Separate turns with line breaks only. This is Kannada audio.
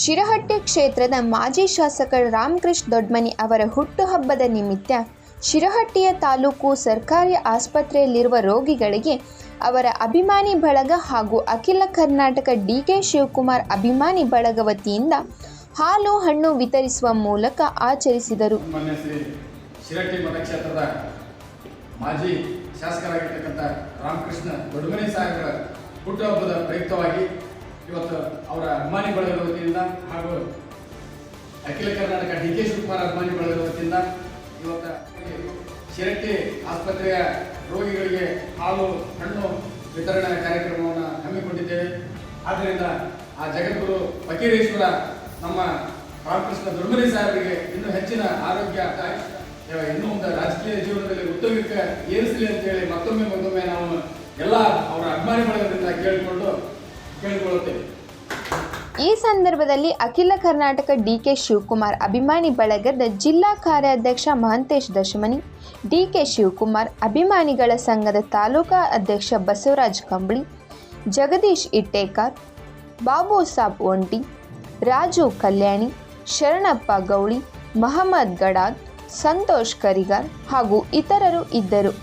ಶಿರಹಟ್ಟಿ ಕ್ಷೇತ್ರದ ಮಾಜಿ ಶಾಸಕ ರಾಮಕೃಷ್ಣ ದೊಡ್ಮನಿ ಅವರ ಹುಟ್ಟುಹಬ್ಬದ ನಿಮಿತ್ತ ಶಿರಹಟ್ಟಿಯ ತಾಲೂಕು ಸರ್ಕಾರಿ ಆಸ್ಪತ್ರೆಯಲ್ಲಿರುವ ರೋಗಿಗಳಿಗೆ ಅವರ ಅಭಿಮಾನಿ ಬಳಗ ಹಾಗೂ ಅಖಿಲ ಕರ್ನಾಟಕ ಡಿಕೆ ಶಿವಕುಮಾರ್ ಅಭಿಮಾನಿ ಬಳಗ ವತಿಯಿಂದ ಹಾಲು ಹಣ್ಣು ವಿತರಿಸುವ ಮೂಲಕ ಆಚರಿಸಿದರು.
ಶಿರಹಟ್ಟಿ ಮತಕ್ಷೇತ್ರದ ಮಾಜಿ ಶಾಸಕರಾಗಿರ್ತಕ್ಕಂಥ ರಾಮಕೃಷ್ಣ ದೊಡ್ಮನಿ ಸಾಹೇಬರ ಹುಟ್ಟುಹಬ್ಬದ ಪ್ರಯುಕ್ತವಾಗಿ ಇವತ್ತು ಅವರ ಅಭಿಮಾನಿ ಬಳಗದ ವತಿಯಿಂದ ಹಾಗೂ ಅಖಿಲ ಕರ್ನಾಟಕ ಡಿಕೆ ಶಿವಕುಮಾರ್ ಅಭಿಮಾನಿ ಬಳಗದ ವತಿಯಿಂದ ಇವತ್ತು ಶಿರಹಟ್ಟಿ ಆಸ್ಪತ್ರೆಯ ರೋಗಿಗಳಿಗೆ ಹಾಲು ಹಣ್ಣು ವಿತರಣಾ ಕಾರ್ಯಕ್ರಮವನ್ನು ಹಮ್ಮಿಕೊಂಡಿದ್ದೇವೆ. ಆದ್ದರಿಂದ ಆ ಜಗದ್ಗುರು ಫಕೀರೇಶ್ವರ ನಮ್ಮ ರಾಮಕೃಷ್ಣ ದೊಡ್ಮನಿ ಸಾಹೇಬರಿಗೆ ಇನ್ನೂ ಹೆಚ್ಚಿನ ಆರೋಗ್ಯ, ಇನ್ನೂ ಒಂದು ರಾಜಕೀಯ ಜೀವನದಲ್ಲಿ ಉತ್ತಮಕ್ಕೆ ಏರಿಸಲಿ ಅಂತೇಳಿ ಮತ್ತೊಮ್ಮೆ ನಾವು ಎಲ್ಲ ಅವರ ಅಭಿಮಾನಿ ಬಳಗದಿಂದ ಕೇಳಿಕೊಳ್ಳುತ್ತೇವೆ.
ಈ ಸಂದರ್ಭದಲ್ಲಿ ಅಖಿಲ ಕರ್ನಾಟಕ ಡಿಕೆ ಶಿವಕುಮಾರ್ ಅಭಿಮಾನಿ ಬಳಗದ ಜಿಲ್ಲಾ ಕಾರ್ಯಾಧ್ಯಕ್ಷ ಮಹಂತೇಶ್ ದಶಮನಿ, ಡಿಕೆ ಶಿವಕುಮಾರ್ ಅಭಿಮಾನಿಗಳ ಸಂಘದ ತಾಲೂಕಾ ಅಧ್ಯಕ್ಷ ಬಸವರಾಜ್ ಕಂಬಳಿ, ಜಗದೀಶ್ ಇಟ್ಟೇಕರ್, ಬಾಬು ಸಾಬ್ ಒಂಟಿ, ರಾಜು ಕಲ್ಯಾಣಿ, ಶರಣಪ್ಪ ಗೌಳಿ, ಮಹಮ್ಮದ್ ಗಡಾದ್, ಸಂತೋಷ್ ಕರಿಗಾರ್ ಹಾಗೂ ಇತರರು ಇದ್ದರು.